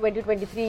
2023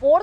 4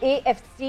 AFC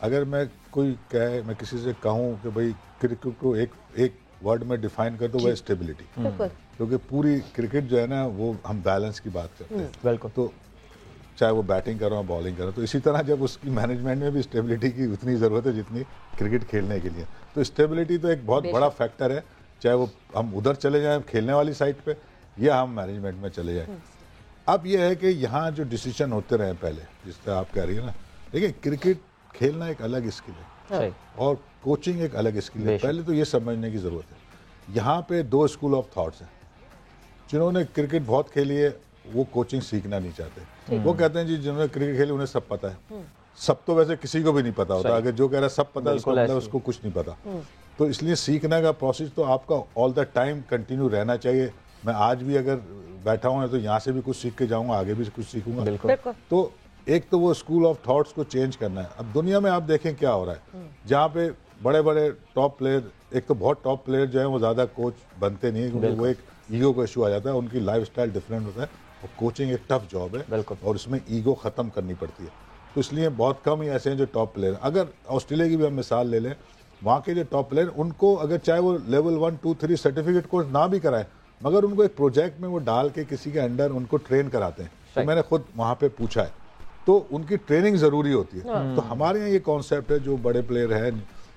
اگر میں کوئی کہے, میں کسی سے کہوں کہ بھائی کرکٹ کو ایک ورڈ میں ڈیفائن کر دو, وہ اسٹیبلٹی, کیونکہ پوری کرکٹ جو ہے نا وہ ہم بیلنس کی بات کرتے ہیں. بالکل. تو چاہے وہ بیٹنگ کر رہا ہو بالنگ کر رہا ہو, تو اسی طرح جب اس کی مینجمنٹ میں بھی اسٹیبلٹی کی اتنی ضرورت ہے جتنی کرکٹ کھیلنے کے لیے. تو اسٹیبلٹی تو ایک بہت بڑا فیکٹر ہے, چاہے وہ ہم ادھر چلے جائیں کھیلنے والی سائڈ پہ یا ہم مینجمنٹ میں چلے جائیں. اب یہ ہے کہ یہاں جو ڈیسیشن ہوتے رہے پہلے, جس طرح آپ کہہ رہی ہیں نا, دیکھیں کرکٹ کھیلنا ایک الگ اسکل ہے اور کوچنگ ایک الگ اسکل ہے. پہلے تو یہ سمجھنے کی ضرورت ہے, یہاں پہ 2 اسکول آف تھاٹس ہیں. جنہوں نے کرکٹ بہت کھیلی ہے وہ کوچنگ سیکھنا نہیں چاہتے. وہ کہتے ہیں جی جنہوں نے کرکٹ کھیلی انہیں سب پتہ ہے. سب تو ویسے کسی کو بھی نہیں پتا ہوتا, اگر جو کہہ رہا ہے سب پتہ ہے اس کو کچھ نہیں پتا. تو اس لیے سیکھنے کا پروسیس تو آپ کا آل دا ٹائم کنٹینیو رہنا چاہیے. میں آج بھی اگر بیٹھا ہوں تو یہاں سے بھی کچھ سیکھ کے جاؤں گا, آگے بھی کچھ سیکھوں گا. تو ایک تو وہ اسکول آف تھاٹس کو چینج کرنا ہے. اب دنیا میں آپ دیکھیں کیا ہو رہا ہے, جہاں پہ بڑے بڑے ٹاپ پلیئر, ایک تو بہت ٹاپ پلیئر جو ہیں وہ زیادہ کوچ بنتے نہیں, کیونکہ وہ ایک ایگو کا ایشو آ جاتا ہے, ان کی لائف اسٹائل ڈفرینٹ ہوتا ہے, اور کوچنگ ایک ٹف جاب ہے اور اس میں ایگو ختم کرنی پڑتی ہے. تو اس لیے بہت کم ہی ایسے ہیں جو ٹاپ پلیئر ہیں. اگر آسٹریلیا کی بھی ہم مثال لے لیں, وہاں کے جو ٹاپ پلیئر ان کو اگر چاہے وہ لیول 1, 2, 3 سرٹیفکیٹ کورس نہ بھی کرائے, مگر ان کو ایک پروجیکٹ میں وہ ڈال کے کسی کے انڈر ان کو ٹرین کراتے ہیں. تو میں نے خود وہاں پہ پوچھا ہے, تو ان کی ٹریننگ ضروری ہوتی ہے. تو ہمارے یہاں یہ کانسیپٹ ہے, جو بڑے پلیئر ہیں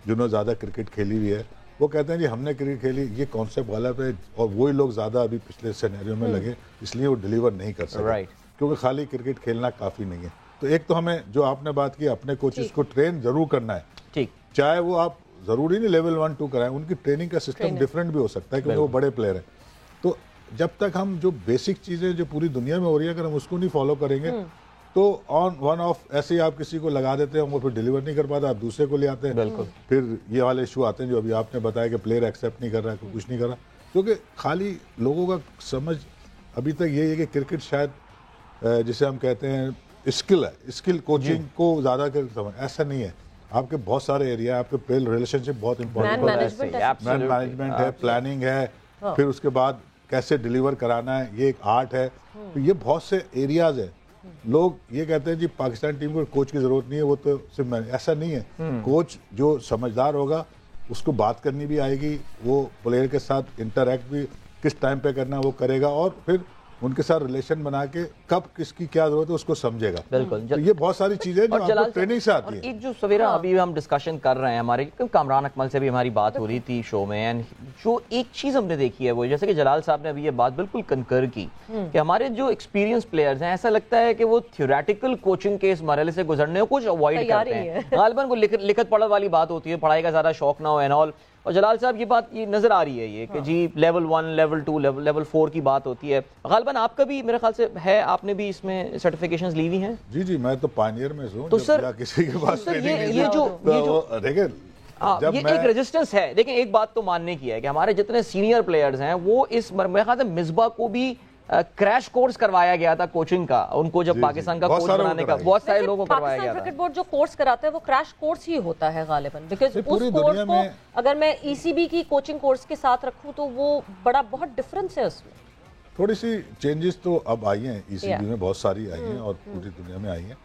جنہوں نے زیادہ کرکٹ کھیلی ہوئی ہے, وہ کہتے ہیں جی ہم نے کرکٹ کھیلی, یہ کانسیپٹ غلط ہے. اور وہی لوگ زیادہ ابھی پچھلے سینیریو میں لگے, اس لیے وہ ڈیلیور نہیں کر سکتے, کیونکہ خالی کرکٹ کھیلنا کافی نہیں ہے. تو ایک تو ہمیں جو آپ نے بات کی, اپنے کوچز کو ٹرین ضرور کرنا ہے, چاہے وہ آپ ضروری نہیں لیول 1, 2 کرائیں, ان کی ٹریننگ کا سسٹم ڈفرینٹ بھی ہو سکتا ہے کیونکہ وہ بڑے پلیئر ہیں. تو جب تک ہم جو بیسک چیزیں جو پوری دنیا میں ہو رہی ہیں اگر ہم اس کو نہیں فالو کریں گے, تو آن ون آف ایسے ہی آپ کسی کو لگا دیتے ہیں, وہ پھر ڈیلیور نہیں کر پاتا, آپ دوسرے کو لے آتے ہیں. پھر یہ والے ایشو آتے ہیں جو ابھی آپ نے بتایا کہ پلیئر ایکسیپٹ نہیں کر رہا ہے, کچھ نہیں کر رہا, کیونکہ خالی لوگوں کا سمجھ ابھی تک یہی ہے کہ کرکٹ شاید جسے ہم کہتے ہیں اسکل ہے, اسکل کوچنگ کو زیادہ سمجھ, ایسا نہیں ہے. آپ کے بہت سارے ایریا, آپ کے پلیئر ریلیشن شپ بہت امپورٹنٹ ہے, مین مینجمنٹ ہے, پلاننگ ہے, پھر اس کے بعد کیسے ڈیلیور کرانا ہے, یہ ایک آرٹ ہے. تو یہ بہت سے ایریاز ہیں. لوگ یہ کہتے ہیں جی پاکستان ٹیم کو کوچ کی ضرورت نہیں ہے, وہ تو صرف ایسا نہیں ہے. کوچ جو سمجھدار ہوگا اس کو بات کرنی بھی آئے گی, وہ پلیئر کے ساتھ انٹریکٹ بھی کس ٹائم پہ کرنا وہ کرے گا, اور پھر ان کے ساتھ ریلیشن بنا کے کب کس کی کیا ضرورت ہے اس کو سمجھے گا. بالکل. تو یہ بہت ساری چیزیں جو آپ کو ٹریننگ سے آتی ہیں. ایک جو سویرا ابھی ہم ڈسکشن کر رہے ہیں, ہمارے کامران اکمل سے بھی ہماری بات ہو رہی تھی شو میں, اینڈ جو ایک چیز ہم نے دیکھی ہے وہ جیسے کہ جلال صاحب نے ابھی یہ بات بالکل کنکر کی کہ ہمارے جو ایکسپیرینس پلیئرز ہیں, ایسا لگتا ہے کہ وہ تھیوریٹیکل کوچنگ کے اس مرحلے سے گزرنے کو کچھ اوائڈ کرتے ہیں. غالباً کوئی لکھت پڑھت والی بات ہوتی ہے, پڑھائی کا زیادہ شوق نہ ہو اینڈ آل. اور جلال صاحب یہ بات یہ نظر آ رہی ہے یہ کہ جی لیول 1, لیول 2, لیول 4 کی بات ہوتی ہے. غالباً آپ کا بھی میرے خیال سے ہے, آپ نے بھی اس میں سرٹیفکیشنز لی ہوئی ہیں. جی میں تو پائنیئر میں ہوں. تو سر کسی کے پاس یہ ایک ریزسٹنس ہے. لیکن ایک بات تو ماننے کی ہے کہ ہمارے جتنے سینئر پلیئرز ہیں وہ اس میرے خیال سے مصباح کو بھی کریش کورس کروایا گیا تھا کوچنگ کا, ان کو جب پاکستان کا کوچ بنانے کا بہت سارے لوگوں کو کروایا گیا تھا. کرکٹ بورڈ جو کورس کراتا ہے وہ کریش کورس ہی ہوتا ہے غالباً, بیکاز اس کورس کو اگر میں ای سی بی کی کوچنگ کورس کے ساتھ رکھوں تو وہ بہت ڈفرنس ہے اس میں. تھوڑی سی چینجز تو اب آئی ہیں, ای سی بی میں بہت ساری آئی ہیں اور پوری دنیا میں آئی ہیں.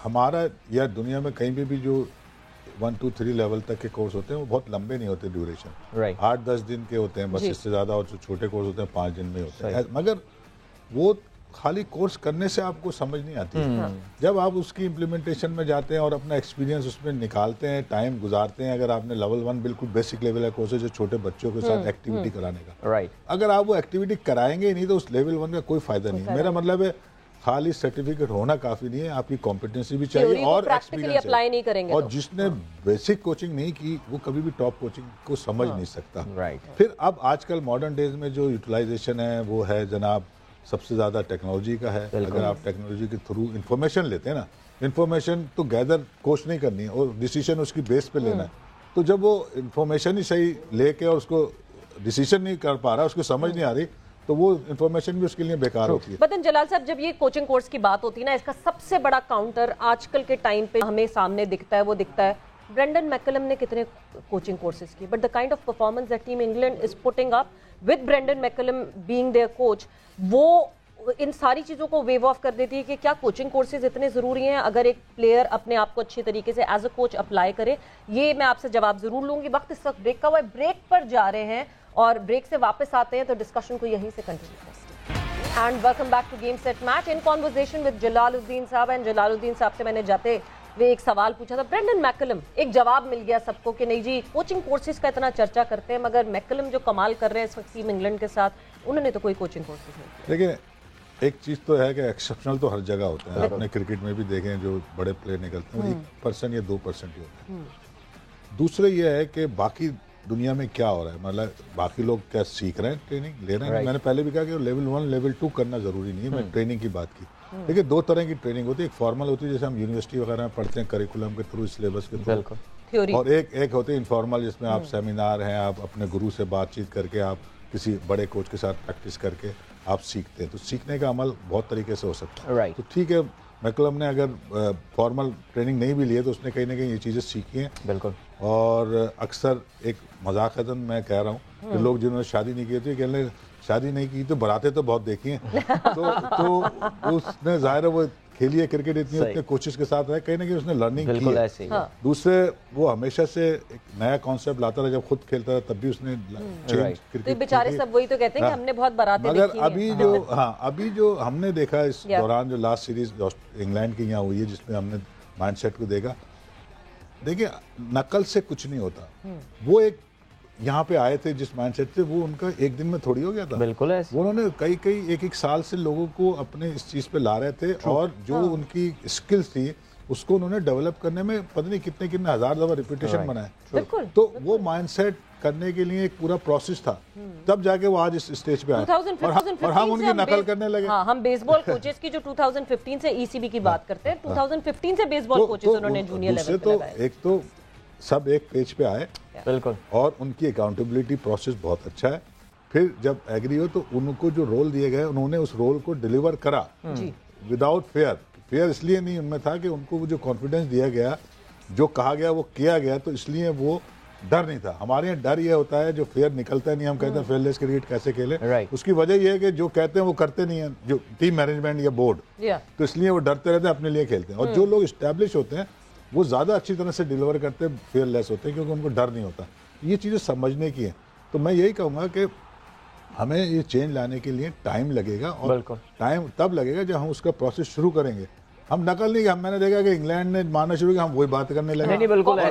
ہمارا یا دنیا میں کہیں بھی جو 1, 2, 3 لیول تک کے کورس ہوتے ہیں وہ بہت لمبے نہیں ہوتے ڈیوریشن, 8-10 دن کے ہوتے ہیں بس, اس سے زیادہ. اور جو چھوٹے کورس ہوتے ہیں 5 دن میں ہوتے ہیں, مگر وہ خالی کورس کرنے سے آپ کو سمجھ نہیں آتی. جب آپ اس کی امپلیمنٹیشن میں جاتے ہیں اور اپنا ایکسپیرینس اس میں نکالتے ہیں, ٹائم گزارتے ہیں. اگر آپ نے لیول 1 بالکل بیسک لیول کا کورس ہے جو چھوٹے بچوں کے ساتھ ایکٹیویٹی کرانے کا, اگر آپ وہ ایکٹیویٹی کرائیں گے ہی نہیں تو اس لیول 1 کا کوئی فائدہ نہیں. میرا مطلب ہے خالی سرٹیفکیٹ ہونا کافی نہیں ہے, آپ کی کمپیٹنسی بھی چاہیے اور ایکسپیرینس ہے. اور جس نے بیسک کوچنگ نہیں کی وہ کبھی بھی ٹاپ کوچنگ کو سمجھ نہیں سکتا. پھر اب آج کل ماڈرن ڈیز میں جو یوٹیلائزیشن ہے وہ ہے جناب سب سے زیادہ ٹیکنالوجی کا ہے. اگر آپ ٹیکنالوجی کے تھرو انفارمیشن لیتے ہیں نا, انفارمیشن تو گیدر کوچ نہیں کرنی ہے اور ڈیسیشن اس کی بیس پہ لینا ہے. تو جب وہ انفارمیشن ہی صحیح لے کے اور اس کو ڈیسیشن نہیں کر پا رہا, اس کو سمجھ نہیں آ رہی, تو وہ انفارمیشن بھی اس کے لیے بیکار ہوتی ہے. بدن جلال صاحب, جب یہ کوچنگ کورس کی بات ہوتی ہے نا, اس کا سب سے بڑا کاؤنٹر آج کل کے ٹائم پہ ہمیں سامنے دکھتا ہے, وہ دکھتا ہے برینڈن میکلم نے کتنے کوچنگ کورسز کی, but the kind of performance that team England is putting up with Brendon McCullum being their coach, وہ ان ساری چیزوں کو ویو آف کر دیتی ہے کہ کیا کوچنگ کورسز اتنے ضروری ہیں اگر ایک پلیئر اپنے آپ کو اچھی طریقے سے ایز اے کوچ اپلائی کرے؟ یہ میں آپ سے جواب ضرور لوں گی. وقت اس وقت بریک کا ہوا ہے, بریک پر جا رہے ہیں اور بریک سے واپس آتے ہیں تو ڈسکشن کو یہیں سے کنٹینیو کرتے ہیں. And welcome back to game set match in conversation with Jalal Uddin Sahab. And جلال الدین صاحب سے میں نے جاتے وہ ایک سوال پوچھا تھا, برینڈن میکلم, ایک جواب مل گیا سب کو کہ نہیں جی کوچنگ کورسز کا اتنا چرچا کرتے ہیں مگر میکلم جو کمال کر رہے ہیں اس وقت ٹیم انگلینڈ کے ساتھ, انہوں نے تو کوئی کوچنگ کورسز نہیں کیا. دیکھیں ایک چیز تو ہے کہ ایکسیپشنل تو ہر جگہ ہوتا ہے, اپنے کرکٹ میں بھی دیکھیں جو بڑے پلیئر نکلتے ہیں 1% یا 2% ہی ہوتے ہیں. دوسرے یہ ہے کہ باقی دنیا میں کیا ہو رہا ہے, مطلب باقی لوگ کیا سیکھ رہے ہیں, ٹریننگ لے رہے ہیں. میں نے پہلے بھی کہا کہ لیول 1 لیول 2 کرنا ضروری نہیں ہے, میں ٹریننگ کی بات کی. دیکھیے 2 طرح کی ٹریننگ ہوتی ہے, ایک فارمل ہوتی ہے جیسے ہم یونیورسٹی وغیرہ میں پڑھتے ہیں کریکولم کے تھرو, سلیبس کے تھرو, اور ایک ہوتی ہے انفارمل جس میں آپ سیمینار ہیں, آپ اپنے گرو سے بات چیت کر کے, آپ کسی بڑے کوچ کے ساتھ پریکٹس کر کے آپ سیکھتے ہیں. تو سیکھنے کا عمل بہت طریقے سے ہو سکتا ہے. تو ٹھیک ہے, میکلم نے اگر فارمل ٹریننگ نہیں بھی لی ہے تو اس نے کہیں نہ کہیں یہ چیزیں سیکھی ہیں. بالکل. اور اکثر ایک مذاقتاً میں کہہ رہا ہوں کہ لوگ جنہوں نے شادی نہیں کی تھی کہنے لگے شادی نہیں کی تو براتے تو بہت دیکھی ہیں. تو اس نے ظاہر ہے وہ کھیلی ہے کرکٹ اتنی اتنے کوچز کے ساتھ ہے, کہیں نہ کہیں اس نے لرننگ کی ہے. دوسرے وہ ہمیشہ سے ایک نیا کانسیپٹ لاتا رہا, جب خود کھیلتا تھا تب بھی اس نے تو بیچارے سب وہی تو کہتے ہیں کہ ہم نے بہت براتیں دیکھی ہیں. مگر ابھی جو ہم نے دیکھا اس دوران جو لاسٹ سیریز انگلینڈ کی یہاں ہوئی ہے جس میں ہم نے مائنڈ سیٹ کو دیکھا, دیکھیں نقل سے کچھ نہیں ہوتا. وہ ایک یہاں پہ آئے تھے جس مائنڈ سیٹ سے, وہ ان کا ایک دن میں تھوڑی ہو گیا تھا. بالکل انہوں نے کئی ایک سال سے لوگوں کو اپنے اس چیز پہ لا رہے تھے, اور جو ان کی اسکلز تھی اس کو انہوں نے ڈیولپ کرنے میں پتہ نہیں کتنے ہزار دفعہ ریپیٹیشن بنائے. تو وہ مائنڈ سیٹ کرنے کے لیے ایک پورا پروسیس تھا, تب جا کے وہ آج اس اسٹیج پہ آئے اور ہم ان کی نقل کرنے لگے. ہم بیس بال کوچز کی جو 2015 سے ای سی بی کی بات کرتے ہیں, 2015 سے بیس بال کوچز انہوں نے جونیئر لیول پہ لگائے. ایک تو سب ایک پیج پہ آئے, بالکل, اور ان کی اکاؤنٹیبلٹی پروسیس بہت اچھا ہے. پھر جب ایگری ہو تو ان کو جو رول دیے گئے انہوں نے اس رول کو ڈیلیور کرا وداؤٹ فیئر اس لیے نہیں ان میں تھا کہ ان کو جو کانفیڈنس دیا گیا, جو کہا گیا وہ کیا گیا, تو اس لیے وہ ڈر نہیں تھا. ہمارے یہاں ڈر یہ ہوتا ہے جو فیئر نکلتا ہے نہیں, ہم کہتے ہیں فیئر لیس کرکٹ کیسے کھیلے. اس کی وجہ یہ ہے کہ جو کہتے ہیں وہ کرتے نہیں ہیں, جو ٹیم مینجمنٹ یا بورڈ, تو اس لیے وہ ڈرتے رہتے ہیں, اپنے لیے کھیلتے ہیں. اور جو لوگ اسٹیبلش ہوتے ہیں وہ زیادہ اچھی طرح سے ڈیلیور کرتے ہیں, فیئر لیس ہوتے ہیں, کیونکہ ان کو ڈر نہیں ہوتا. یہ چیزیں سمجھنے کی ہیں. تو میں یہی کہوں گا کہ ہمیں یہ چینج لانے کے لیے ٹائم لگے گا, اور ٹائم تب لگے گا جب ہم اس کا پروسیس شروع کریں گے. ہم نقل نہیں, میں نے دیکھا کہ انگلینڈ نے ماننا شروع کیا, ہم وہی بات کرنے لگے,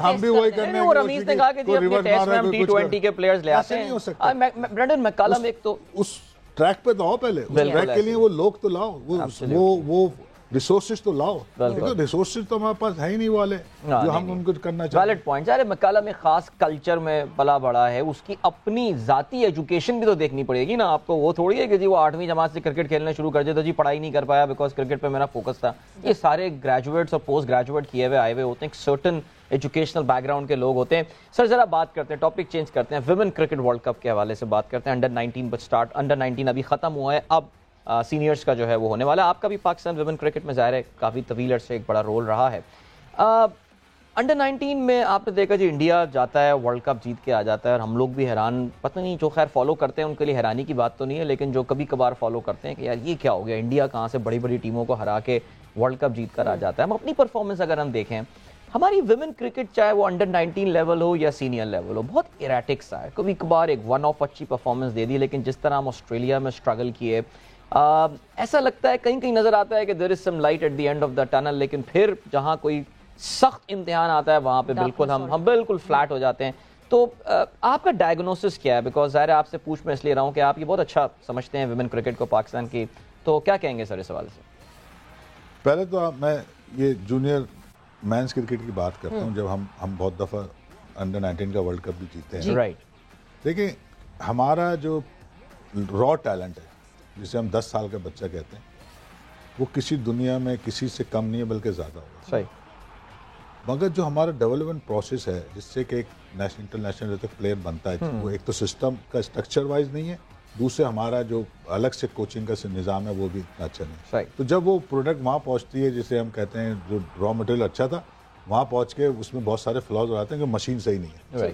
ہم بھی وہی کرنے. رمیز نے کہا کہ جی اپنے ٹیسٹ میں ہم T20 کے پلیئرز لے آتے ہیں. برینڈن میکلم ایک تو اس ٹریک پہ تو آؤ, پہلے اس ٹریک کے لیے وہ لوگ تو لاؤ, وہ ریسورسز تو لاؤ. ریسورسز تو ہمارے پاس ہے ہی نہیں والے جو ہم ان کو کرنا چاہتے ہیں. Valid point. ارے میکلم میں خاص کلچر میں پلا بڑا ہے, اس کی اپنی ذاتی ایجوکیشن بھی تو دیکھنی پڑے گی نا آپ کو. وہ تھوڑی ہے کہ جی وہ 8ویں جماعت سے کرکٹ کھیلنا شروع کر دیا تو جی پڑھائی نہیں کر پایا بیکاز کرکٹ پہ میرا فوکس تھا. یہ سارے گریجویٹس اور پوسٹ گریجویٹ کیے ہوئے آئے ہوئے ہوتے ہیں, ایک سرٹن ایجوکیشنل بیک گراؤنڈ کے لوگ ہوتے ہیں. سر ذرا بات کرتے ہیں, ٹاپک چینج کرتے ہیں, ویمن کرکٹ ورلڈ کپ کے حوالے سے بات کرتے ہیں. انڈر 19 پر سٹارٹ, انڈر 19 ابھی ختم ہوا ہے, اب سینئرز کا جو ہے وہ ہونے والا ہے. آپ کا بھی پاکستان ویمن کرکٹ میں ظاہر ہے کافی طویل عرصے ایک بڑا رول رہا ہے. انڈر 19 میں آپ نے دیکھا جی انڈیا جاتا ہے, ورلڈ کپ جیت کے آ جاتا ہے, اور ہم لوگ بھی حیران, پتہ نہیں جو خیر فالو کرتے ہیں ان کے لیے حیرانی کی بات تو نہیں ہے, لیکن جو کبھی کبھار فالو کرتے ہیں کہ یار یہ کیا ہو گیا, انڈیا کہاں سے بڑی بڑی ٹیموں کو ہرا کے ورلڈ کپ جیت کر آ جاتا ہے. ہم اپنی پرفارمنس اگر ہم دیکھیں, ہماری ویمن کرکٹ چاہے وہ انڈر 19 لیول ہو یا سینئر لیول ہو, بہت ایریٹک سا ہے. کبھی کبھار ایک ون آف اچھی پرفارمنس دے دی, لیکن جس طرح ہم آسٹریلیا میں اسٹرگل کیے, ایسا لگتا ہے کہیں نظر آتا ہے کہ there is some light at the end of the tunnel, لیکن پھر جہاں کوئی سخت امتحان آتا ہے وہاں پہ بالکل ہم بالکل فلیٹ ہو جاتے ہیں. تو آپ کا ڈائگنوسس کیا ہے؟ بیکاز ظاہر ہے آپ سے پوچھ میں اس لیے رہا ہوں کہ آپ یہ بہت اچھا سمجھتے ہیں ویمن کرکٹ کو پاکستان کی, تو کیا کہیں گے سر اس حوالے سے؟ پہلے تو میں یہ جونیئر مینس کرکٹ کی بات کرتا ہوں, جب ہم بہت دفعہ انڈر 19 کا ورلڈ کپ بھی جیتے ہیں. رائٹ. دیکھیں ہمارا جو را ٹیلنٹ ہے جسے ہم 10 سال کا بچہ کہتے ہیں, وہ کسی دنیا میں کسی سے کم نہیں ہے بلکہ زیادہ ہوگا. صحیح. مگر جو ہمارا ڈیولپمنٹ پروسیس ہے جس سے کہ ایک نیشنل انٹرنیشنل تک پلیئر بنتا ہے, وہ ایک تو سسٹم کا اسٹرکچر وائز نہیں ہے, دوسرے ہمارا جو الگ سے کوچنگ کا نظام ہے وہ بھی اتنا اچھا نہیں. تو جب وہ پروڈکٹ وہاں پہنچتی ہے جسے ہم کہتے ہیں جو را مٹیریل اچھا تھا, وہاں پہنچ کے اس میں بہت سارے فلاز آتے ہیں کہ مشین صحیح نہیں ہے.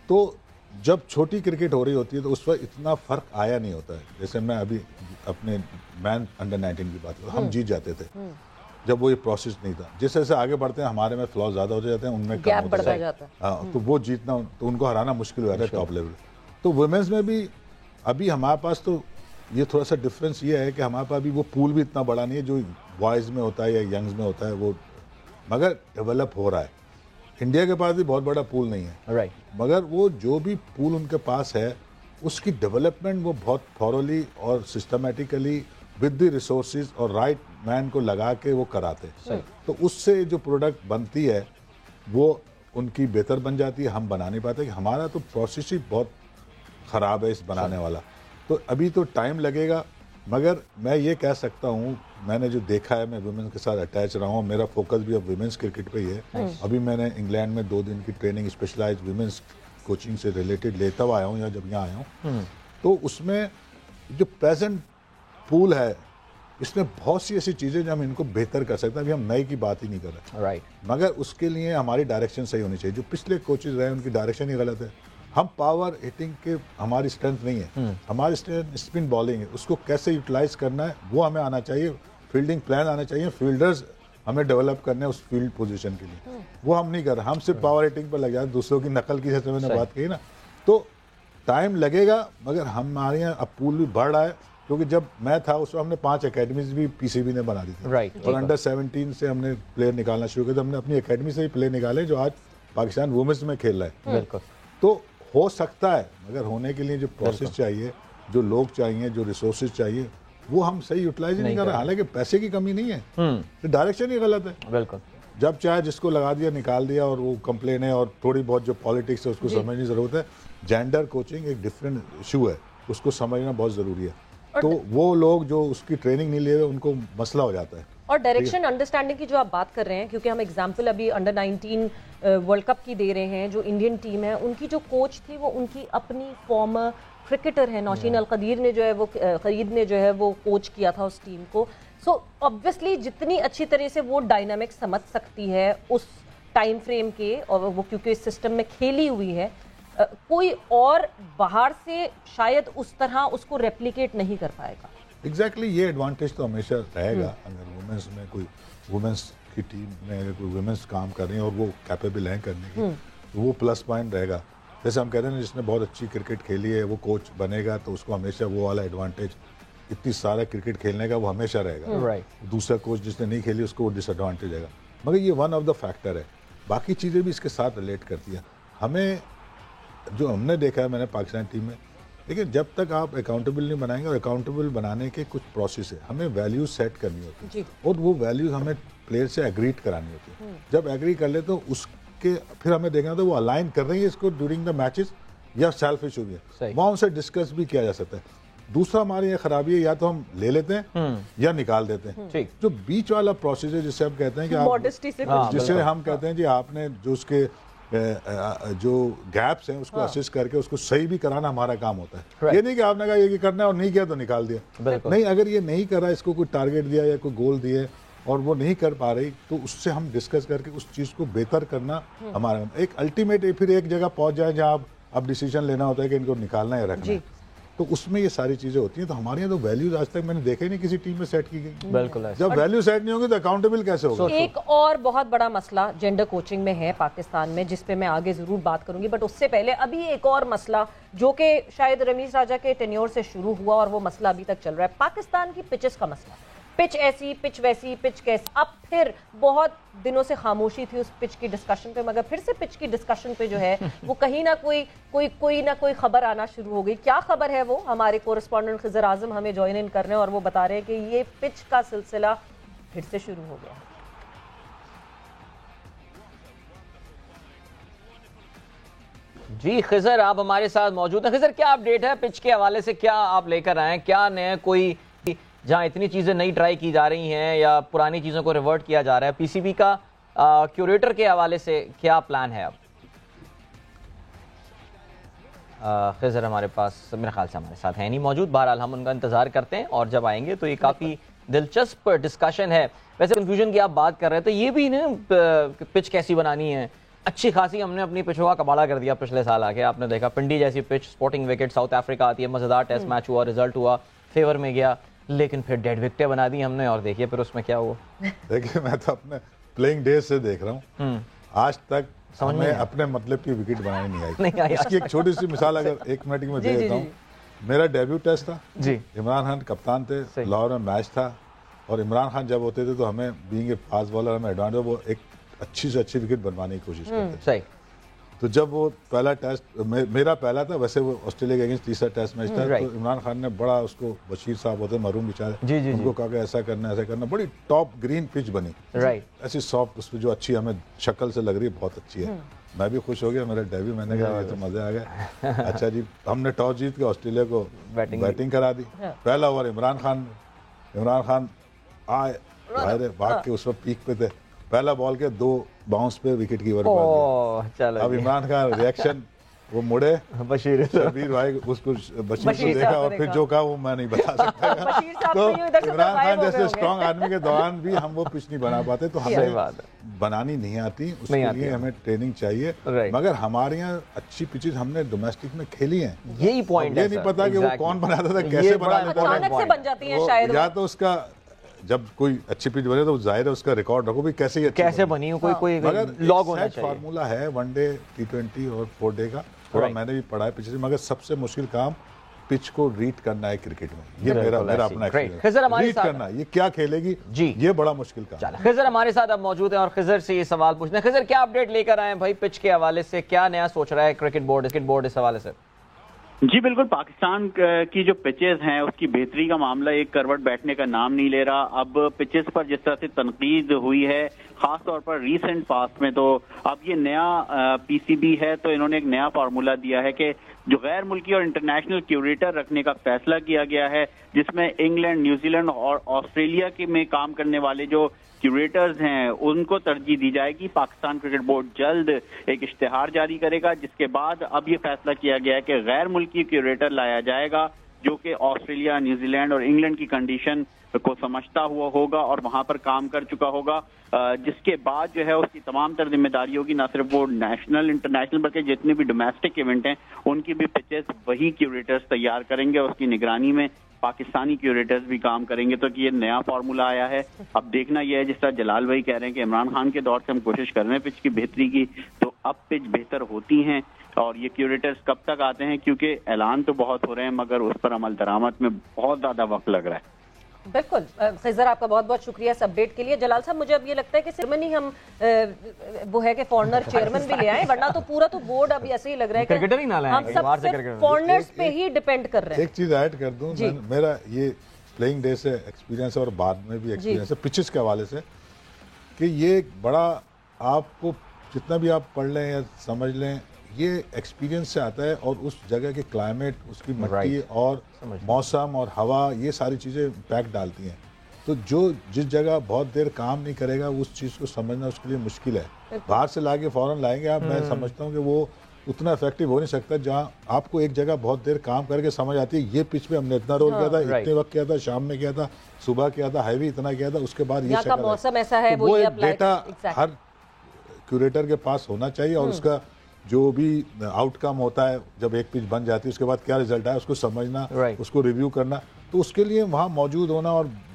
تو جب چھوٹی کرکٹ ہو رہی ہوتی ہے تو اس وقت اتنا فرق آیا نہیں ہوتا ہے. جیسے میں ابھی اپنے مین انڈر 19 کی بات کروں, ہم جیت جاتے تھے جب وہ یہ پروسیس نہیں تھا. جیسے جیسے آگے بڑھتے ہیں ہمارے میں فلاؤ زیادہ ہو جاتے ہیں, ان میں کم ہوتا جاتا ہے. ہاں, تو وہ جیتنا, تو ان کو ہرانا مشکل ہو جاتا ہے ٹاپ لیول. تو ویمنس میں بھی ابھی ہمارے پاس تو یہ تھوڑا سا ڈفرینس یہ ہے کہ ہمارے پاس ابھی وہ پول بھی اتنا بڑا نہیں ہے جو بوائز میں ہوتا ہے یا ینگز میں ہوتا ہے, وہ مگر ڈیولپ ہو رہا ہے. انڈیا کے پاس بھی بہت بڑا پول نہیں ہے, مگر وہ جو بھی پول ان کے پاس ہے اس کی ڈیولپمنٹ وہ بہت تھورلی اور سسٹمیٹیکلی ود دی ریسورسز اور رائٹ مین کو لگا کے وہ کراتے. تو اس سے جو پروڈکٹ بنتی ہے وہ ان کی بہتر بن جاتی ہے. ہم بنا نہیں پاتے کہ ہمارا تو پروسیس ہی بہت خراب ہے اس بنانے والا. تو ابھی تو ٹائم لگے گا, مگر میں یہ کہہ سکتا ہوں, میں نے جو دیکھا ہے, میں ویمنس کے ساتھ اٹیچ رہا ہوں, میرا فوکس بھی اب ویمنس کرکٹ پہ ہی ہے. ابھی میں نے انگلینڈ میں 2 دن کی ٹریننگ اسپیشلائز ویمنس کوچنگ سے ریلیٹڈ لیتا ہوا آیا ہوں, یا جب یہاں آیا ہوں تو اس میں جو پریزنٹ پول ہے اس میں بہت سی ایسی چیزیں جو ہم ان کو بہتر کر سکتے ہیں. ابھی ہم نئے کی بات ہی نہیں کر رہے, مگر اس کے لیے ہماری ڈائریکشن صحیح ہونی چاہیے. جو پچھلے کوچز رہے ان کی ڈائریکشن ہی غلط ہے. ہم پاور ہٹنگ کے ہماری اسٹرینتھ نہیں ہے, ہماری اسٹرینتھ اسپن بالنگ ہے. اس کو کیسے یوٹیلائز کرنا ہے وہ ہمیں آنا چاہیے. فیلڈنگ پلان آنا چاہیے. فیلڈرز ہمیں ڈیولپ کرنے ہیں اس فیلڈ پوزیشن کے لیے, وہ ہم نہیں کر رہے. ہم صرف پاور ہٹنگ پر لگ جاتے, دوسروں کی نقل کی جیسے میں نے بات کہی نا. تو ٹائم لگے گا, مگر ہمارے یہاں اب پول بھی بڑھ رہا ہے. کیونکہ جب میں تھا اس وقت ہم نے 5 اکیڈمیز بھی پی سی بی نے بنا دی تھی, اور انڈر 17 سے ہم نے پلیئر نکالنا شروع کیا. ہم نے اپنی اکیڈمی سے ہی پلیئر نکالے جو آج پاکستان وومنس میں کھیل رہا ہے. تو ہو سکتا ہے, مگر ہونے کے لیے جو پروسیس چاہیے, جو لوگ چاہیے, جو ریسورسز چاہیے, وہ ہم صحیح یوٹیلائز نہیں کر رہے. حالانکہ پیسے کی کمی نہیں ہے, ڈائریکشن ہی غلط ہے. بالکل, جب چاہے جس کو لگا دیا نکال دیا, اور وہ کمپلین ہے, اور تھوڑی بہت جو پالیٹکس ہے اس کو سمجھنے کی ضرورت ہے. جینڈر کوچنگ ایک ڈفرینٹ ایشو ہے, اس کو سمجھنا بہت ضروری ہے. تو وہ لوگ جو اس کی ٹریننگ نہیں لے رہے ان کو مسئلہ ہو جاتا ہے. اور ڈائریکشن انڈرسٹینڈنگ کی جو آپ بات کر رہے ہیں, کیونکہ ہم اگزامپل ابھی انڈر 19 ورلڈ کپ کی دے رہے ہیں, جو انڈین ٹیم ہے ان کی جو کوچ تھی وہ ان کی اپنی فارمر کرکٹر ہے, نوشین القدیر نے جو ہے وہ خرید نے جو ہے وہ کوچ کیا تھا اس ٹیم کو. سو obviously جتنی اچھی طرح سے وہ ڈائنامک سمجھ سکتی ہے اس ٹائم فریم کے, اور وہ کیونکہ اس سسٹم میں کھیلی ہوئی ہے, کوئی اور باہر سے شاید اس طرح اس کو ریپلیکیٹ نہیں کر پائے گا. ایگزیکٹلی, یہ ایڈوانٹیج تو ہمیشہ رہے گا. اگر وومنس میں کوئی وومنس کی ٹیم میں اگر کوئی وومنس کام کر رہی ہیں اور وہ کیپیبل ہیں کرنے کی, تو وہ پلس پوائنٹ رہے گا. جیسے ہم کہہ رہے ہیں جس نے بہت اچھی کرکٹ کھیلی ہے وہ کوچ بنے گا تو اس کو ہمیشہ وہ والا ایڈوانٹیج, اتنی سارا کرکٹ کھیلنے کا وہ ہمیشہ رہے گا. دوسرا کوچ جس نے نہیں کھیلی اس کو وہ ڈس ایڈوانٹیج رہے گا. مگر یہ ون آف دا فیکٹر ہے, باقی چیزیں بھی اس کے ساتھ ریلیٹ کرتی ہیں. ہمیں جو ہم نے دیکھا ہے, میں نے پاکستان ٹیم میں, لیکن جب تک آپ اکاؤنٹیبل نہیں بنائیں گے, اور اکاؤنٹیبل بنانے کے کچھ پروسیس ہے, ہمیں ویلیوز سیٹ کرنی ہوتی ہے, اور وہ ویلیوز ہمیں پلیئر سے ایگریڈ کرانی ہوتی ہے. جب ایگری کر لے تو اس کے پھر ہمیں دیکھنا ہوتا ہے وہ الائن کر رہی ہے اس کو ڈیورنگ دا میچز, یا سیلف ایشو بھی ہے, وہاں ان سے ڈسکس بھی کیا جا سکتا ہے. دوسرا ہماری یہ خرابی ہے, یا تو ہم لے لیتے ہیں یا نکال دیتے ہیں. جو بیچ والا پروسیس ہے جسے ہم کہتے ہیں کہ جسے ہم کہتے ہیں جی آپ نے جو اس کے جو گیپس ہیں اس کو اسسٹ کر کے اس کو صحیح بھی کرانا ہمارا کام ہوتا ہے. یہ نہیں کہ آپ نے کہا یہ کرنا ہے اور نہیں کیا تو نکال دیا. نہیں, اگر یہ نہیں کرا, اس کو کوئی ٹارگیٹ دیا یا کوئی گول دیے اور وہ نہیں کر پا رہی, تو اس سے ہم ڈسکس کر کے اس چیز کو بہتر کرنا ہمارا ایک الٹیمیٹ. پھر ایک جگہ پہنچ جائے جہاں اب ڈیسیجن لینا ہوتا ہے کہ ان کو نکالنا یا رکھنا ہے, تو اس میں یہ ساری چیزیں ہوتی ہیں. تو ہمارے یہاں تو ویلیوز آج تک میں نے دیکھا ہی نہیں کسی ٹیم میں سیٹ کی گئی. بالکل, جب ویلیو سیٹ نہیں ہوگی تو اکاؤنٹیبل کیسے ہوگا. ایک اور بہت بڑا مسئلہ جینڈر کوچنگ میں ہے پاکستان میں, جس پہ میں آگے ضرور بات کروں گی, بٹ اس سے پہلے ابھی ایک اور مسئلہ جو کہ شاید رمیز راجہ کے ٹینیور سے شروع ہوا اور وہ مسئلہ ابھی تک چل رہا ہے, پاکستان کی پچز کا مسئلہ. پچ ایسی, پچ ویسی, پچ کیسی. اب پھر بہت دنوں سے خاموشی تھی اس پچ کی ڈسکشن پہ, مگر پھر سے پچ کی ڈسکشن پہ جو ہے وہ کہیں نہ کوئی نہ کوئی خبر آنا شروع ہو گئی. کیا خبر ہے وہ, ہمارے کورسپونڈنٹ خضر اعظم ہمیں جوائن ان کر رہے ہیں اور وہ بتا رہے ہیں کہ یہ پچ کا سلسلہ پھر سے شروع ہو گیا. جی خضر, آپ ہمارے ساتھ موجود ہیں. خضر, کیا اپڈیٹ ہے پچ کے حوالے سے, کیا آپ لے کر آئے ہیں, کیا نئے کوئی جہاں اتنی چیزیں نئی ٹرائی کی جا رہی ہیں یا پرانی چیزوں کو ریورٹ کیا جا رہا ہے, پی سی بی کا کیوریٹر کے حوالے سے کیا پلان ہے اب؟ خضر ہمارے پاس میرے خیال سے ہمارے ساتھ ہیں نہیں موجود, بہرحال ہم ان کا انتظار کرتے ہیں, اور جب آئیں گے تو یہ کافی دلچسپ ڈسکشن ہے. ویسے کنفیوژن کی آپ بات کر رہے تھے, یہ بھی نا پچ کیسی بنانی ہے, اچھی خاصی ہم نے اپنی پچوں کا کباڑا کر دیا پچھلے سال آ کے. آپ نے دیکھا پنڈی جیسی pitch, supporting wicket, South Africa آتی ہے, مزیدار ٹیسٹ میچ ہوا, رزلٹ ہوا, فیور میں گیا, لیکن پھر ڈیڈ وکٹیں بنا دی ہم نے, اور دیکھیے پھر اس میں کیا ہوا. دیکھیے میں تو اپنے پلینگ ڈیز سے دیکھ رہا ہوں, آج تک ہمیں اپنے مطلب کی وکٹ بنانی نہیں آئی. اس کی ایک چھوٹی سی مثال اگر 1 منٹ میں دے دیتا ہوں. میرا ڈیبیو ٹیسٹ تھا, عمران خان کپتان تھے, لاہور میں میچ تھا, اور عمران خان جب ہوتے تھے تو ہمیں بینگ اے فاسٹ بالر ہمیں ایڈوانٹیج, وہ ایک اچھی سے اچھی وکٹ بنوانے کی کوشش کرتے تھے. تو جب وہ پہلا ٹیسٹ میرا پہلا تھا, ویسے وہ آسٹریلیا کے اگینسٹ تیسرا ٹیسٹ میچ تھا, تو عمران خان نے بڑا اس کو, بشیر صاحب ہوتے محروم بیچارے, ان کو کہا کہ ایسا کرنا ایسا کرنا, بڑی ٹاپ گرین پچ بنی, ایسی سافٹ, اس پہ جو اچھی ہمیں شکل سے لگ رہی ہے, بہت اچھی ہے. میں بھی خوش ہو گیا, میرا ڈیبیو, میں نے کہا یہ تو مزے آ گئے. اچھا جی, ہم نے ٹاس جیت کے آسٹریلیا کو بیٹنگ کرا دی. پہلا اوور عمران خان آئے, بھاگ کے اس وقت پیک پہ تھے, پہلا بال کے 2 باؤنس پہ وکٹ کیپر پہ. اب عمران خان ریئیکشن, وہ مڑے, شبیر بھائی اس کو بشیر کو دیکھا, اور پھر جو کہا وہ میں نہیں بتا سکتا. تو عمران خان جیسے اسٹرانگ آدمی کے دوران بھی ہم وہ پچ نہیں بنا پاتے, تو ہمیں بنانی نہیں آتی, اس کے لیے ہمیں ٹریننگ چاہیے. مگر ہمارے یہاں اچھی پچز ہم نے ڈومیسٹک میں کھیلی ہیں, یہی پوائنٹ ہے. یہ نہیں پتا کہ وہ کون بناتا تھا, کیسے بنا تھا, یا تو اس کا جب کوئی اچھی پچ بنے تو ظاہر ہے اس کا ریکارڈ رکھو بھی کیسے بنی ہو, کوئی لاگ ہونا چاہیے. فارمولا ہے ون ڈے, T20 اور 4 ڈے کا, تھوڑا میں نے بھی پڑھا ہے پچھلے, مگر سب سے مشکل کام پچ کو ریڈ کرنا ہے کرکٹ میں. یہ میرا اپنا ایکسپیرینس, ریڈ کرنا, یہ کیا کھیلے گی, یہ بڑا مشکل کام. خضر ہمارے ساتھ اب موجود ہیں, اور خضر سے یہ سوال پوچھنا ہے. خضر کیا اپڈیٹ لے کر آئے ہیں بھائی پچ کے حوالے سے, کیا نیا سوچ رہا ہے کرکٹ بورڈ اس حوالے سے؟ جی بالکل, پاکستان کی جو پچز ہیں اس کی بہتری کا معاملہ ایک کروٹ بیٹھنے کا نام نہیں لے رہا. اب پچز پر جس طرح سے تنقید ہوئی ہے خاص طور پر ریسنٹ پاسٹ میں, تو اب یہ نیا PCB ہے, تو انہوں نے ایک نیا فارمولا دیا ہے کہ جو غیر ملکی اور انٹرنیشنل کیوریٹر رکھنے کا فیصلہ کیا گیا ہے, جس میں انگلینڈ, نیوزی لینڈ اور آسٹریلیا کے میں کام کرنے والے جو کیوریٹرز ہیں ان کو ترجیح دی جائے گی. پاکستان کرکٹ بورڈ جلد ایک اشتہار جاری کرے گا, جس کے بعد اب یہ فیصلہ کیا گیا ہے کہ غیر ملکی کیوریٹر لایا جائے گا جو کہ آسٹریلیا, نیوزی لینڈ اور انگلینڈ کی کنڈیشن کو سمجھتا ہوا ہوگا اور وہاں پر کام کر چکا ہوگا, جس کے بعد جو ہے اس کی تمام تر ذمہ داری ہوگی, نہ صرف وہ نیشنل انٹرنیشنل بلکہ جتنے بھی ڈومیسٹک ایونٹ ہیں ان کی بھی پچز وہی کیوریٹرز تیار کریں گے, اور اس کی نگرانی میں پاکستانی کیوریٹرز بھی کام کریں گے. تو یہ نیا فارمولا آیا ہے. اب دیکھنا یہ ہے, جس طرح جلال بھائی کہہ رہے ہیں کہ عمران خان کے دور سے ہم کوشش کر رہے ہیں پچ کی بہتری کی, تو اب پچ بہتر ہوتی ہیں, اور یہ کیوریٹرز کب تک آتے ہیں, کیونکہ اعلان تو بہت ہو رہے ہیں مگر اس پر عمل درآمد میں بہت زیادہ وقت لگ رہا ہے. بالکل. خضر آپ کا بہت بہت شکریہ اس اپڈیٹ کے لیے. جلال صاحب مجھے اب یہ لگتا ہے کہ چیئرمین ہی ہم وہ ہے کہ فارنر چیئرمین بھی لے آئیں, ورنہ تو پورا تو بورڈ اب ایسے ہی لگ رہا ہے کہ ہم سب صرف فارنرز پہ ہی ڈیپینڈ کر رہے ہیں. ایک چیز ایڈ کر دوں, میرا یہ پلینگ ڈے سے ایکسپیرینس اور بعد میں بھی ایکسپیرینس ہے پچز کے حوالے سے, کہ یہ بڑا آپ کو جتنا بھی آپ پڑھ لیں یا سمجھ لیں, یہ ایکسپیرینس سے آتا ہے, اور اس جگہ کے کلائمیٹ, اس کی مٹی اور موسم اور ہوا, یہ ساری چیزیں امپیکٹ ڈالتی ہیں. تو جو جس جگہ بہت دیر کام نہیں کرے گا اس چیز کو سمجھنا اس کے لیے مشکل ہے. باہر سے لا کے فوراً لائیں گے آپ, میں سمجھتا ہوں کہ وہ اتنا افیکٹو ہو نہیں سکتا جہاں آپ کو ایک جگہ بہت دیر کام کر کے سمجھ آتی ہے یہ پچ پہ ہم نے اتنا رول کیا تھا, اتنے وقت کیا تھا, شام میں کیا تھا, صبح کیا تھا, ہیوی اتنا کیا تھا, اس کے بعد یہ موسم ایسا ہے, وہ ایک ڈیٹا ہر کیوریٹر کے پاس ہونا چاہیے, اور اس کا جو بھی آؤٹ کم ہوتا ہے جب ایک پچ بن جاتی ہے اس کے بعد کیا رزلٹ ہے اس کو سمجھنا, اس کو ریویو کرنا, تو اس کے لیے وہاں موجود ہونا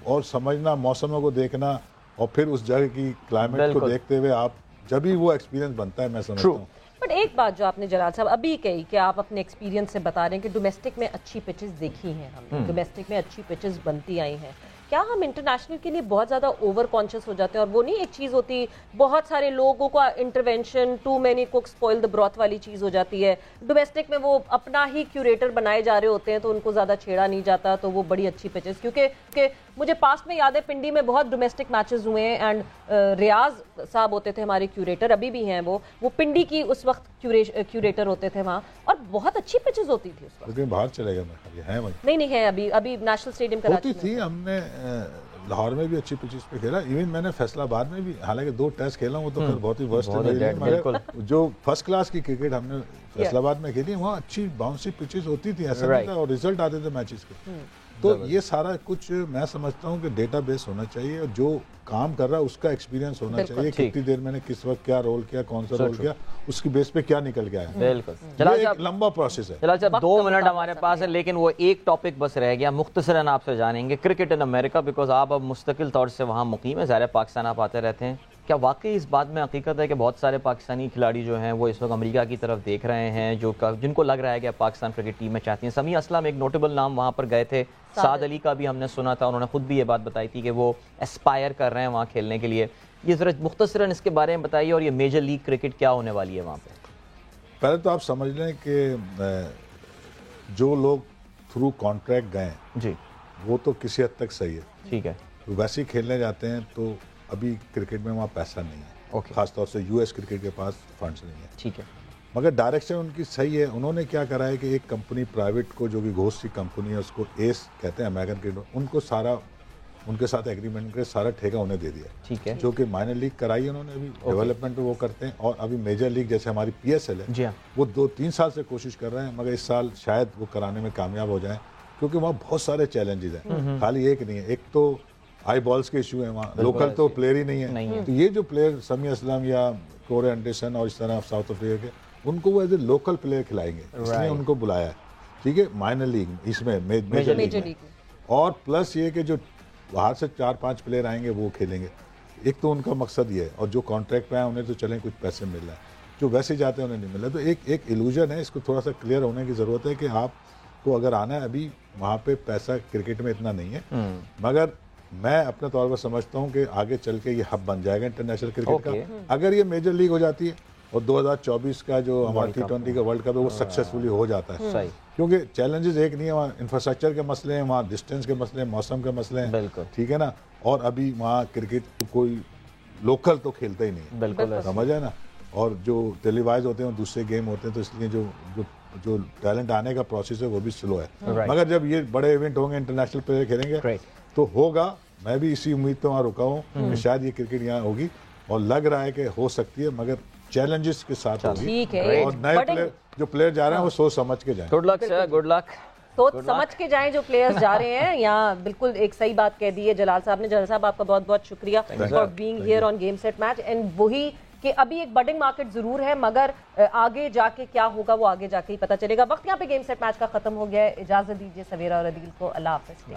اور سمجھنا, موسموں کو دیکھنا, اور پھر اس جگہ کی کلائمیٹ کو دیکھتے ہوئے آپ جب ہی وہ ایکسپیرینس بنتا ہے, میں سمجھتا ہوں. بٹ ایک بات جو آپ نے جلال صاحب ابھی کہی کہ آپ اپنے ایکسپیرینس سے بتا رہے ہیں کہ ڈومیسٹک میں اچھی پچز دیکھی ہیں, ہم ڈومیسٹک میں اچھی پچز بنتی آئی ہیں, کیا ہم انٹرنیشنل کے لیے بہت زیادہ اوور کانشیس ہو جاتے ہیں؟ اور وہ نہیں ایک چیز ہوتی بہت سارے لوگوں کا intervention, too many cook spoil the broth والی چیز ہو جاتی ہے. ڈومیسٹک میں وہ اپنا ہی کیوریٹر بنائے جا رہے ہوتے ہیں تو ان کو زیادہ چھیڑا نہیں جاتا, تو وہ بڑی اچھی پچز, کیونکہ مجھے پاسٹ میں یاد ہے پنڈی میں بہت ڈومیسٹک میچز ہوئے ہیں, اینڈ ریاض صاحب ہوتے تھے ہمارے کیوریٹر, ابھی بھی ہیں وہ پنڈی کی اس وقت کیوریٹر ہوتے تھے وہاں, اور بہت اچھی پچز ہوتی تھی اس وقت. لیکن باہر چلے گئے نہیں ہے, ابھی نیشنل اسٹیڈیم کراچی تھی. ہم نے لاہور میں بھی اچھی پچز پہ کھیلا, ایون میں نے فیصل آباد میں بھی حالانکہ 2 ٹیسٹ کھیلا ہوں, وہ تو بہت ہی ورسٹ ہے, مگر جو فرسٹ کلاس کی کرکٹ ہم نے فیصل آباد میں کھیلی وہاں اچھی باؤنسی پچز ہوتی تھی, ایسا نہیں تھا, اور ریزلٹ آتے تھے میچز کے. تو یہ سارا کچھ میں سمجھتا ہوں کہ ڈیٹا بیس ہونا چاہیے اور جو کام کر رہا ہے اس کا ایکسپیرینس ہونا چاہیے, کتنی دیر میں نے کس وقت کیا رول کیا, کون سا رول کیا, اس کی بیس پہ کیا نکل گیا ہے. بالکل, ایک لمبا پروسیس ہے. چلا صاحب 2 منٹ ہمارے پاس ہے, لیکن وہ ایک ٹاپک بس رہ گیا, مختصراً آپ سے جانیں گے کرکٹ ان امریکہ, بیکاز آپ اب مستقل طور سے وہاں مقیم ہیں, ظاہر پاکستان آپ آتے رہتے ہیں. کیا واقعی اس بات میں حقیقت ہے کہ بہت سارے پاکستانی کھلاڑی جو ہیں وہ اس وقت امریکہ کی طرف دیکھ رہے ہیں, جن کو لگ رہا ہے کہ پاکستان کرکٹ ٹیم میں چاہتی ہیں؟ سمیع اسلم ایک نوٹیبل نام وہاں پر گئے تھے, سعد علی کا بھی ہم نے سنا تھا, انہوں نے خود بھی یہ بات بتائی تھی کہ وہ اسپائر کر رہے ہیں وہاں کھیلنے کے لیے. یہ ذرا مختصراً اس کے بارے میں بتائیے, اور یہ میجر لیگ کرکٹ کیا ہونے والی ہے وہاں پہ؟ پہلے تو آپ سمجھ لیں کہ جو لوگ تھرو کانٹریکٹ گئے جی وہ تو کسی حد تک صحیح ہے, ٹھیک ہے, ویسے ہی کھیلنے جاتے ہیں تو ابھی کرکٹ میں وہاں پیسہ نہیں ہے, خاص طور سے یو ایس کرکٹ کے پاس فنڈز نہیں ہے, ٹھیک ہے, مگر ڈائریکشن ان کی صحیح ہے. انہوں نے کیا کرا ہے کہ ایک کمپنی پرائیویٹ کو, جو کہ گھوسٹ کی کمپنی ہے, اس کو ایس کہتے ہیں امریکن کرکٹ, ان کو سارا ان کے ساتھ ایگریمنٹ کے سارا ٹھیکہ انہیں دے دیا, ٹھیک ہے, جو کہ مائنر لیگ کرائی انہوں نے, ابھی ڈیولپمنٹ وہ کرتے ہیں, اور ابھی میجر لیگ جیسے ہماری پی ایس ایل ہے جی ہاں, وہ 2-3 سال سے کوشش کر رہے ہیں, مگر اس سال شاید وہ کرانے میں کامیاب ہو جائیں, کیونکہ وہاں بہت سارے چیلنجز ہیں, خالی ایک نہیں ہے. ایک تو آئی بالس کے ایشو ہیں وہاں, لوکل تو پلیئر ہی نہیں ہے, تو یہ جو پلیئر سمیع اسلم یا کورے انڈرسن اور اس طرح ساؤتھ افریقہ کے, ان کو وہ ایز اے لوکل پلیئر کھلائیں گے, اس لیے ان کو بلایا ہے, ٹھیک ہے, مائنر لیگ اس میں میجر لیگ میں, اور پلس یہ کہ جو باہر سے 4-5 پلیئر آئیں گے وہ کھیلیں گے. ایک تو ان کا مقصد یہ ہے, اور جو کانٹریکٹ پہ آئے انہیں تو چلیں کچھ پیسے مل رہا ہے, جو ویسے جاتے ہیں انہیں نہیں مل رہا. تو ایک ایلوژن ہے, اس کو تھوڑا سا کلیئر ہونے کی ضرورت ہے کہ آپ کو اگر آنا ہے, ابھی وہاں پہ پیسہ کرکٹ میں اتنا نہیں ہے, مگر میں اپنے طور پر سمجھتا ہوں کہ آگے چل کے یہ ہب بن جائے گا انٹرنیشنل کرکٹ کا, اگر یہ میجر لیگ ہو جاتی ہے اور 2024 کا جو ہمارا T20 کا ورلڈ کپ ہے وہ سکسیسفلی ہو جاتا ہے, کیونکہ چیلنجز ایک نہیں ہے, وہاں انفراسٹرکچر کے مسئلے ہیں, وہاں ڈسٹینس کے مسئلے ہیں, موسم کے مسئلے ہیں, ٹھیک ہے نا, اور ابھی وہاں کرکٹ کوئی لوکل تو کھیلتا ہی نہیں, بالکل سمجھ ہے نا, اور جو ٹیلی وائز ہوتے ہیں دوسرے گیم ہوتے ہیں, تو اس لیے جو ٹیلنٹ آنے کا پروسیس ہے وہ بھی سلو ہے. مگر جب یہ بڑے ایونٹ ہوں گے, انٹرنیشنل پلیئر کھیلیں گے تو ہوگا. میں بھی اسی امید پہ وہاں رکا ہوں کہ شاید یہ کرکٹ یہاں ہوگی, اور لگ رہا ہے کہ ہو سکتی ہے, مگر چیلنجز کے ساتھ ہوگی, اور نئے پلیئر جو پلیئر جا رہے ہیں وہ سوچ سمجھ کے جائیں. گڈ لک سر, گڈ لک. سوچ سمجھ کے جائیں جو پلیئرز جا رہے ہیں. یہاں بالکل ایک صحیح بات کہہ دی ہے جلال صاحب نے. جلال صاحب آپ کا بہت بہت شکریہ for being here on game set match. And وہی کہ ابھی ایک بڈنگ مارکیٹ ضرور ہے, مگر آگے جا کے کیا ہوگا وہ آگے جا کے ہی پتہ چلے گا. وقت یہاں پہ گیم سیٹ میچ کا ختم ہو گیا ہے. اجازت دیجیے سویرا اور عدیل کو. اللہ حافظ.